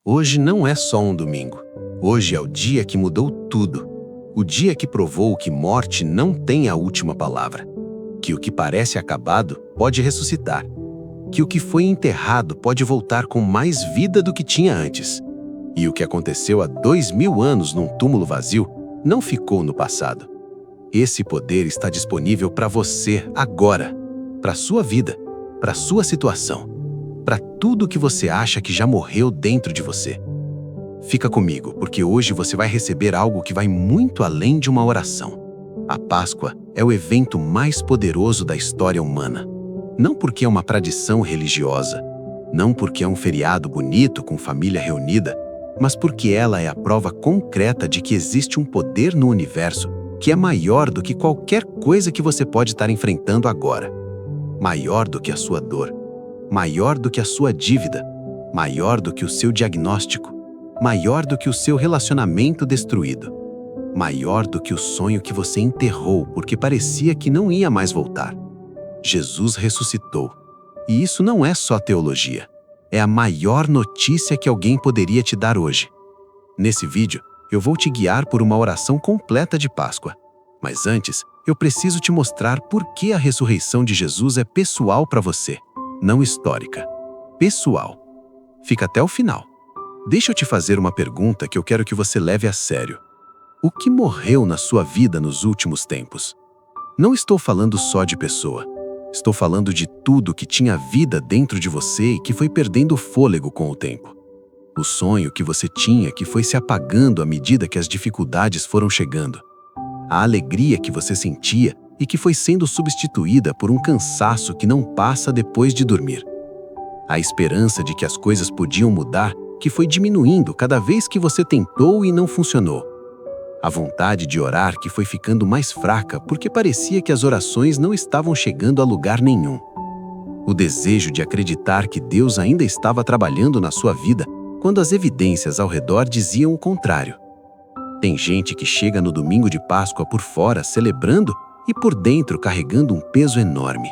Hoje não é só um domingo. Hoje é o dia que mudou tudo. O dia que provou que morte não tem a última palavra. Que o que parece acabado pode ressuscitar. Que o que foi enterrado pode voltar com mais vida do que tinha antes. E o que aconteceu há 2000 anos num túmulo vazio não ficou no passado. Esse poder está disponível para você agora, para sua vida, para sua situação, para tudo que você acha que já morreu dentro de você. Fica comigo, porque hoje você vai receber algo que vai muito além de uma oração. A Páscoa é o evento mais poderoso da história humana. Não porque é uma tradição religiosa, não porque é um feriado bonito com família reunida, mas porque ela é a prova concreta de que existe um poder no universo que é maior do que qualquer coisa que você pode estar enfrentando agora. Maior do que a sua dor, maior do que a sua dívida, maior do que o seu diagnóstico, maior do que o seu relacionamento destruído, maior do que o sonho que você enterrou porque parecia que não ia mais voltar. Jesus ressuscitou. E isso não é só teologia. É a maior notícia que alguém poderia te dar hoje. Nesse vídeo, eu vou te guiar por uma oração completa de Páscoa. Mas antes, eu preciso te mostrar por que a ressurreição de Jesus é pessoal para você, não histórica. Pessoal. Fica até o final. Deixa eu te fazer uma pergunta que eu quero que você leve a sério. O que morreu na sua vida nos últimos tempos? Não estou falando só de pessoa. Estou falando de tudo que tinha vida dentro de você e que foi perdendo o fôlego com o tempo. O sonho que você tinha que foi se apagando à medida que as dificuldades foram chegando. A alegria que você sentia e que foi sendo substituída por um cansaço que não passa depois de dormir. A esperança de que as coisas podiam mudar que foi diminuindo cada vez que você tentou e não funcionou. A vontade de orar que foi ficando mais fraca porque parecia que as orações não estavam chegando a lugar nenhum. O desejo de acreditar que Deus ainda estava trabalhando na sua vida quando as evidências ao redor diziam o contrário. Tem gente que chega no domingo de Páscoa por fora celebrando e por dentro carregando um peso enorme.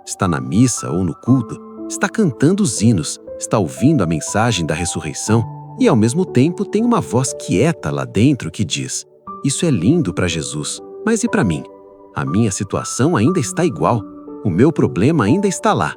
Está na missa ou no culto, está cantando os hinos, está ouvindo a mensagem da ressurreição e ao mesmo tempo tem uma voz quieta lá dentro que diz: isso é lindo para Jesus, mas e para mim? A minha situação ainda está igual, o meu problema ainda está lá,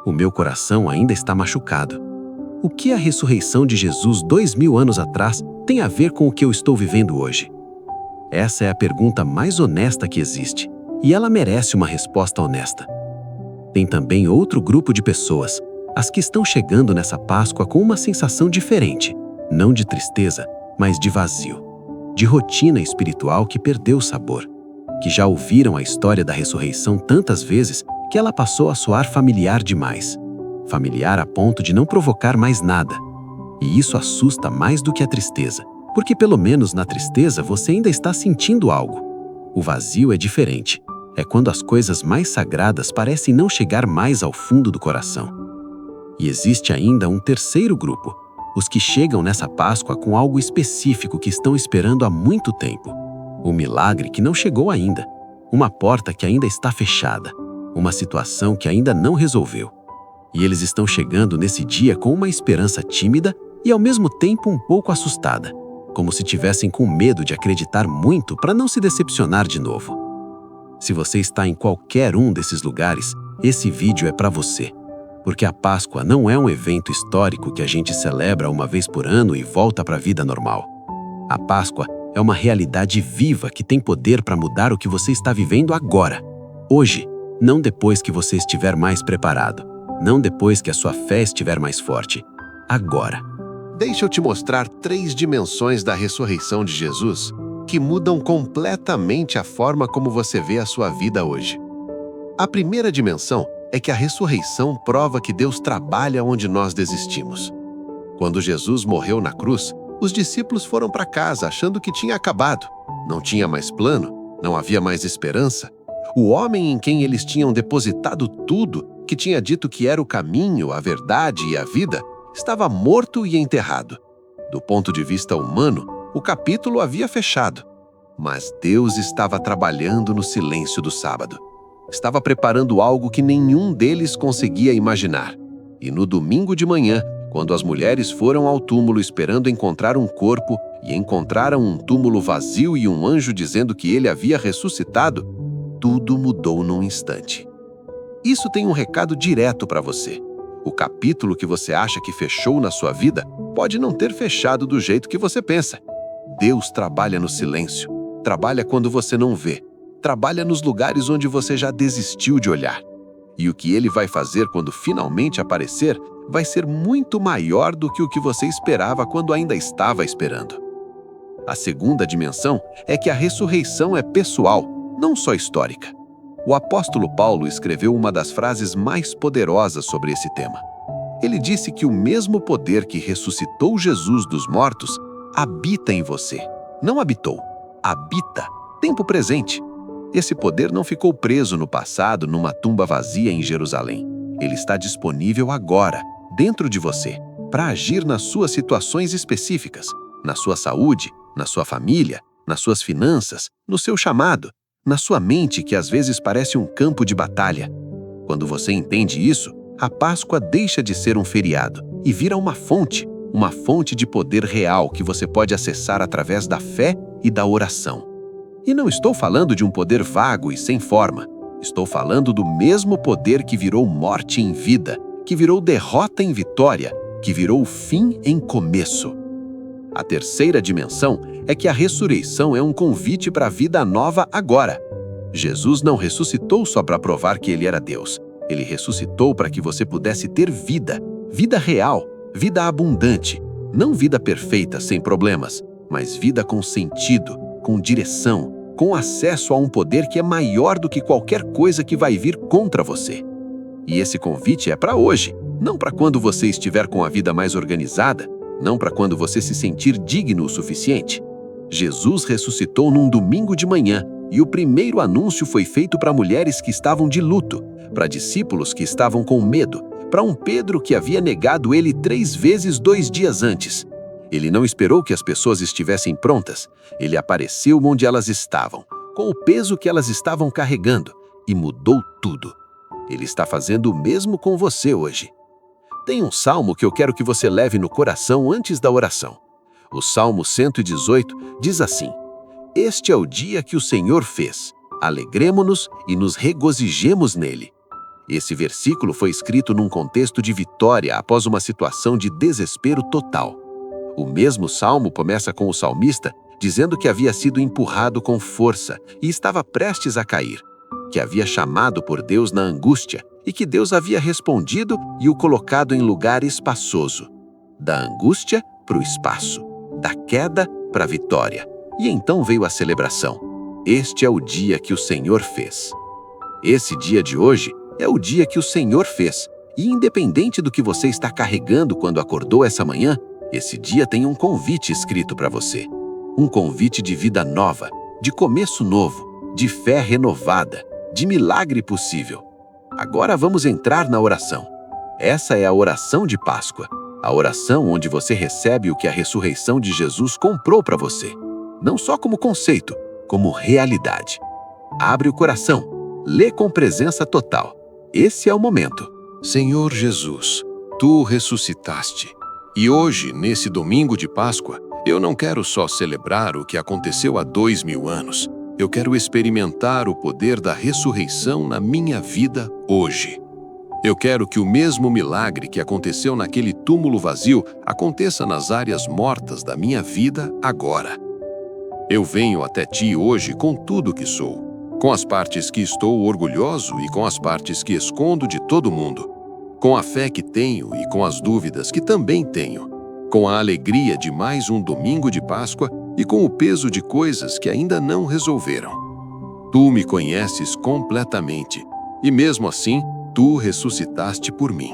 o meu coração ainda está machucado. O que a ressurreição de Jesus 2000 anos atrás tem a ver com o que eu estou vivendo hoje? Essa é a pergunta mais honesta que existe, e ela merece uma resposta honesta. Tem também outro grupo de pessoas, as que estão chegando nessa Páscoa com uma sensação diferente, não de tristeza, mas de vazio, de rotina espiritual que perdeu o sabor, que já ouviram a história da ressurreição tantas vezes que ela passou a soar familiar demais, familiar a ponto de não provocar mais nada. E isso assusta mais do que a tristeza, porque pelo menos na tristeza você ainda está sentindo algo. O vazio é diferente, é quando as coisas mais sagradas parecem não chegar mais ao fundo do coração. E existe ainda um terceiro grupo, os que chegam nessa Páscoa com algo específico que estão esperando há muito tempo. Um milagre que não chegou ainda, uma porta que ainda está fechada, uma situação que ainda não resolveu. E eles estão chegando nesse dia com uma esperança tímida e ao mesmo tempo um pouco assustada, como se tivessem com medo de acreditar muito para não se decepcionar de novo. Se você está em qualquer um desses lugares, esse vídeo é para você. Porque a Páscoa não é um evento histórico que a gente celebra uma vez por ano e volta para a vida normal. A Páscoa é uma realidade viva que tem poder para mudar o que você está vivendo agora, hoje, não depois que você estiver mais preparado, não depois que a sua fé estiver mais forte, agora. Deixa eu te mostrar 3 dimensões da ressurreição de Jesus que mudam completamente a forma como você vê a sua vida hoje. A primeira dimensão é que a ressurreição prova que Deus trabalha onde nós desistimos. Quando Jesus morreu na cruz, os discípulos foram para casa achando que tinha acabado. Não tinha mais plano, não havia mais esperança. O homem em quem eles tinham depositado tudo, que tinha dito que era o caminho, a verdade e a vida, estava morto e enterrado. Do ponto de vista humano, o capítulo havia fechado. Mas Deus estava trabalhando no silêncio do sábado. Estava preparando algo que nenhum deles conseguia imaginar. E no domingo de manhã, Quando as mulheres foram ao túmulo esperando encontrar um corpo e encontraram um túmulo vazio e um anjo dizendo que ele havia ressuscitado, tudo mudou num instante. Isso tem um recado direto para você. O capítulo que você acha que fechou na sua vida pode não ter fechado do jeito que você pensa. Deus trabalha no silêncio, trabalha quando você não vê, trabalha nos lugares onde você já desistiu de olhar. E o que ele vai fazer quando finalmente aparecer vai ser muito maior do que o que você esperava quando ainda estava esperando. A segunda dimensão é que a ressurreição é pessoal, não só histórica. O apóstolo Paulo escreveu uma das frases mais poderosas sobre esse tema. Ele disse que o mesmo poder que ressuscitou Jesus dos mortos habita em você. Não habitou, habita, tempo presente. Esse poder não ficou preso no passado numa tumba vazia em Jerusalém. Ele está disponível agora, dentro de você, para agir nas suas situações específicas, na sua saúde, na sua família, nas suas finanças, no seu chamado, na sua mente que às vezes parece um campo de batalha. Quando você entende isso, a Páscoa deixa de ser um feriado e vira uma fonte de poder real que você pode acessar através da fé e da oração. E não estou falando de um poder vago e sem forma. Estou falando do mesmo poder que virou morte em vida, que virou derrota em vitória, que virou fim em começo. A terceira dimensão é que a ressurreição é um convite para a vida nova agora. Jesus não ressuscitou só para provar que ele era Deus. Ele ressuscitou para que você pudesse ter vida, vida real, vida abundante. Não vida perfeita, sem problemas, mas vida com sentido, com direção, com acesso a um poder que é maior do que qualquer coisa que vai vir contra você. E esse convite é para hoje, não para quando você estiver com a vida mais organizada, não para quando você se sentir digno o suficiente. Jesus ressuscitou num domingo de manhã e o primeiro anúncio foi feito para mulheres que estavam de luto, para discípulos que estavam com medo, para um Pedro que havia negado ele 3 vezes 2 dias antes. Ele não esperou que as pessoas estivessem prontas. Ele apareceu onde elas estavam, com o peso que elas estavam carregando, e mudou tudo. Ele está fazendo o mesmo com você hoje. Tem um salmo que eu quero que você leve no coração antes da oração. O Salmo 118 diz assim: Este é o dia que o Senhor fez. Alegremo-nos e nos regozijemos nele. Esse versículo foi escrito num contexto de vitória após uma situação de desespero total. O mesmo salmo começa com o salmista dizendo que havia sido empurrado com força e estava prestes a cair, que havia chamado por Deus na angústia e que Deus havia respondido e o colocado em lugar espaçoso. Da angústia para o espaço, da queda para a vitória. E então veio a celebração. Este é o dia que o Senhor fez. Esse dia de hoje é o dia que o Senhor fez. E independente do que você está carregando quando acordou essa manhã, esse dia tem um convite escrito para você. Um convite de vida nova, de começo novo, de fé renovada, de milagre possível. Agora vamos entrar na oração. Essa é a oração de Páscoa, a oração onde você recebe o que a ressurreição de Jesus comprou para você, não só como conceito, como realidade. Abre o coração, lê com presença total. Esse é o momento. Senhor Jesus, Tu ressuscitaste. E hoje, nesse domingo de Páscoa, eu não quero só celebrar o que aconteceu há 2000 anos. Eu quero experimentar o poder da ressurreição na minha vida hoje. Eu quero que o mesmo milagre que aconteceu naquele túmulo vazio aconteça nas áreas mortas da minha vida agora. Eu venho até Ti hoje com tudo que sou, com as partes que estou orgulhoso e com as partes que escondo de todo mundo, com a fé que tenho e com as dúvidas que também tenho, com a alegria de mais um domingo de Páscoa e com o peso de coisas que ainda não resolveram. Tu me conheces completamente e mesmo assim, Tu ressuscitaste por mim.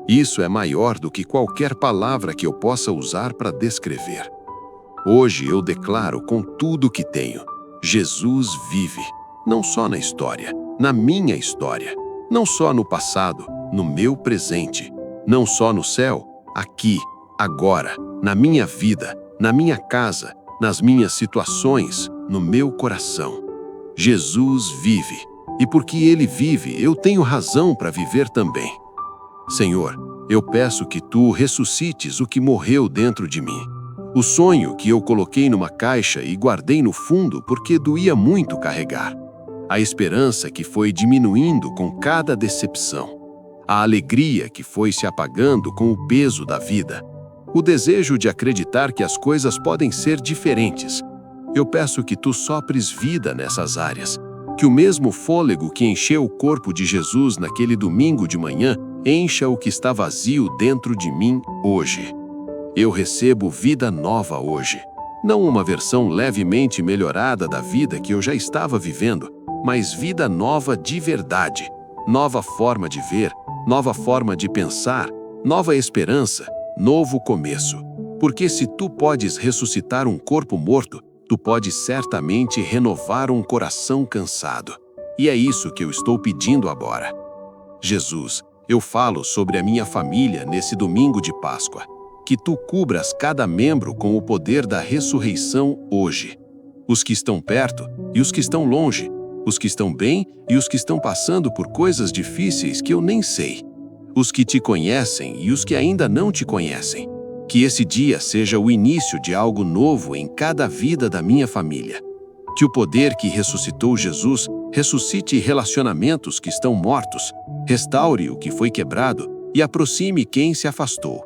Isso é maior do que qualquer palavra que eu possa usar para descrever. Hoje eu declaro com tudo que tenho: Jesus vive, não só na história, na minha história, não só no passado, no meu presente, não só no céu, aqui, agora, na minha vida, na minha casa, nas minhas situações, no meu coração. Jesus vive, e porque Ele vive, eu tenho razão para viver também. Senhor, Eu peço que tu ressuscites o que morreu dentro de mim. O sonho que eu coloquei numa caixa e guardei no fundo porque doía muito carregar. A esperança que foi diminuindo com cada decepção. A alegria que foi se apagando com o peso da vida. O desejo de acreditar que as coisas podem ser diferentes. Eu peço que tu sopres vida nessas áreas. Que o mesmo fôlego que encheu o corpo de Jesus naquele domingo de manhã encha o que está vazio dentro de mim hoje. Eu recebo vida nova hoje. Não uma versão levemente melhorada da vida que eu já estava vivendo, mas vida nova de verdade. Nova forma de ver, nova forma de pensar, nova esperança, novo começo. Porque se tu podes ressuscitar um corpo morto, tu podes certamente renovar um coração cansado. E é isso que eu estou pedindo agora. Jesus, eu falo sobre a minha família nesse domingo de Páscoa. Que tu cubras cada membro com o poder da ressurreição hoje. Os que estão perto e os que estão longe. Os que estão bem e os que estão passando por coisas difíceis que eu nem sei. Os que te conhecem e os que ainda não te conhecem. Que esse dia seja o início de algo novo em cada vida da minha família. Que o poder que ressuscitou Jesus ressuscite relacionamentos que estão mortos, restaure o que foi quebrado e aproxime quem se afastou.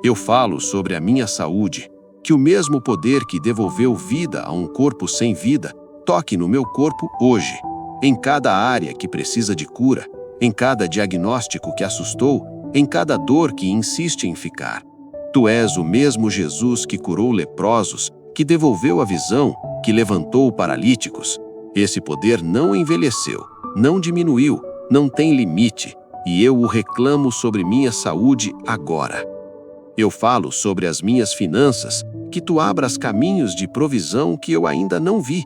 Eu falo sobre a minha saúde. Que o mesmo poder que devolveu vida a um corpo sem vida toque no meu corpo hoje, em cada área que precisa de cura, em cada diagnóstico que assustou, em cada dor que insiste em ficar. Tu és o mesmo Jesus que curou leprosos, que devolveu a visão, que levantou paralíticos. Esse poder não envelheceu, não diminuiu, não tem limite, e eu o reclamo sobre minha saúde agora. Eu falo sobre as minhas finanças, que tu abras caminhos de provisão que eu ainda não vi,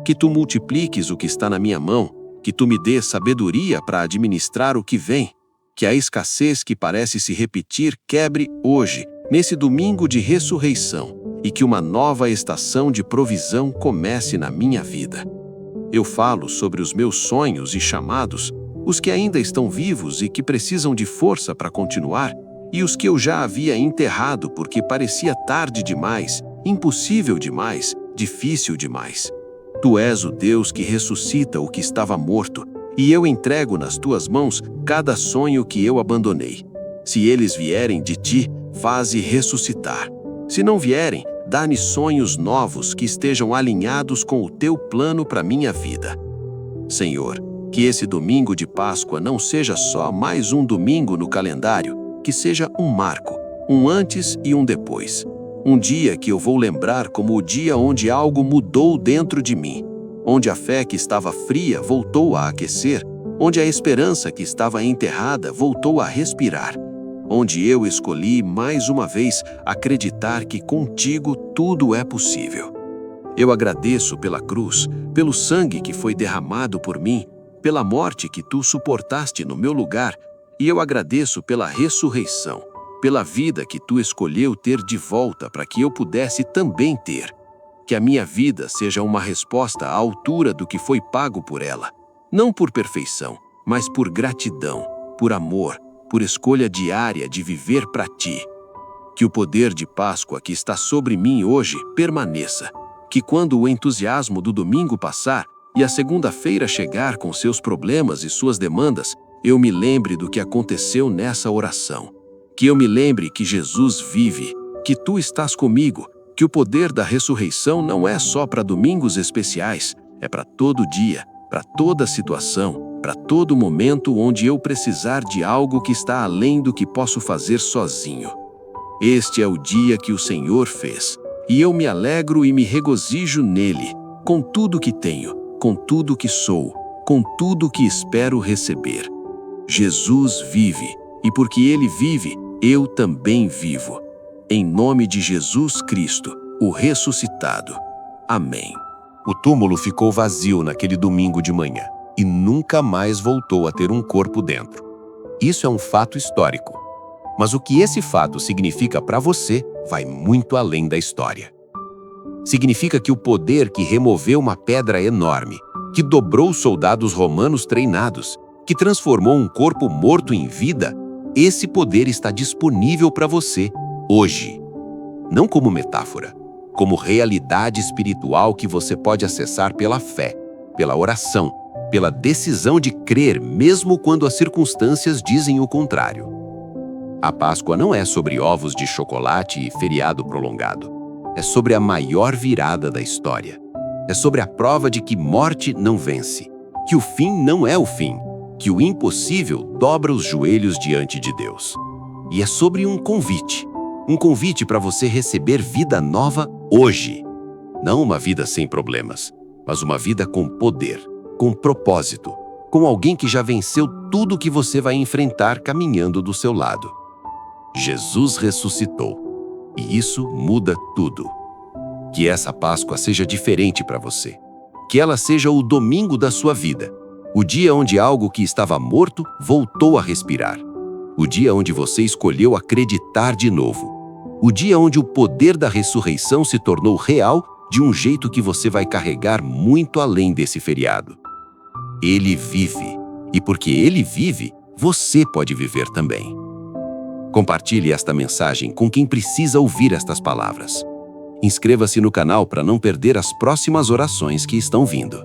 que tu multipliques o que está na minha mão, que tu me dês sabedoria para administrar o que vem, que a escassez que parece se repetir quebre hoje, nesse domingo de ressurreição, e que uma nova estação de provisão comece na minha vida. Eu falo sobre os meus sonhos e chamados, os que ainda estão vivos e que precisam de força para continuar, e os que eu já havia enterrado porque parecia tarde demais, impossível demais, difícil demais. Tu és o Deus que ressuscita o que estava morto, e eu entrego nas tuas mãos cada sonho que eu abandonei. Se eles vierem de ti, faze ressuscitar. Se não vierem, dá-me sonhos novos que estejam alinhados com o teu plano para minha vida. Senhor, que esse domingo de Páscoa não seja só mais um domingo no calendário, que seja um marco, um antes e um depois. Um dia que eu vou lembrar como o dia onde algo mudou dentro de mim, onde a fé que estava fria voltou a aquecer, onde a esperança que estava enterrada voltou a respirar, onde eu escolhi mais uma vez acreditar que contigo tudo é possível. Eu agradeço pela cruz, pelo sangue que foi derramado por mim, pela morte que tu suportaste no meu lugar, e eu agradeço pela ressurreição, pela vida que tu escolheu ter de volta para que eu pudesse também ter. Que a minha vida seja uma resposta à altura do que foi pago por ela, não por perfeição, mas por gratidão, por amor, por escolha diária de viver para ti. Que o poder de Páscoa que está sobre mim hoje permaneça. Que quando o entusiasmo do domingo passar e a segunda-feira chegar com seus problemas e suas demandas, eu me lembre do que aconteceu nessa oração. Que eu me lembre que Jesus vive, que tu estás comigo, que o poder da ressurreição não é só para domingos especiais, é para todo dia, para toda situação, para todo momento onde eu precisar de algo que está além do que posso fazer sozinho. Este é o dia que o Senhor fez, e eu me alegro e me regozijo nele, com tudo que tenho, com tudo que sou, com tudo que espero receber. Jesus vive, e porque ele vive, eu também vivo. Em nome de Jesus Cristo, o ressuscitado. Amém. O túmulo ficou vazio naquele domingo de manhã e nunca mais voltou a ter um corpo dentro. Isso é um fato histórico. Mas o que esse fato significa para você vai muito além da história. Significa que o poder que removeu uma pedra enorme, que dobrou soldados romanos treinados, que transformou um corpo morto em vida, Esse poder está disponível para você hoje. Não como metáfora, como realidade espiritual que você pode acessar pela fé, pela oração, pela decisão de crer mesmo quando as circunstâncias dizem o contrário. A Páscoa não é sobre ovos de chocolate e feriado prolongado. É sobre a maior virada da história. É sobre a prova de que morte não vence, que o fim não é o fim, que o impossível dobra os joelhos diante de Deus. E é sobre um convite para você receber vida nova hoje. Não uma vida sem problemas, mas uma vida com poder, com propósito, com alguém que já venceu tudo que você vai enfrentar caminhando do seu lado. Jesus ressuscitou, e isso muda tudo. Que essa Páscoa seja diferente para você. Que ela seja o domingo da sua vida, o dia onde algo que estava morto voltou a respirar. O dia onde você escolheu acreditar de novo. O dia onde o poder da ressurreição se tornou real de um jeito que você vai carregar muito além desse feriado. Ele vive, e porque ele vive, você pode viver também. Compartilhe esta mensagem com quem precisa ouvir estas palavras. Inscreva-se no canal para não perder as próximas orações que estão vindo.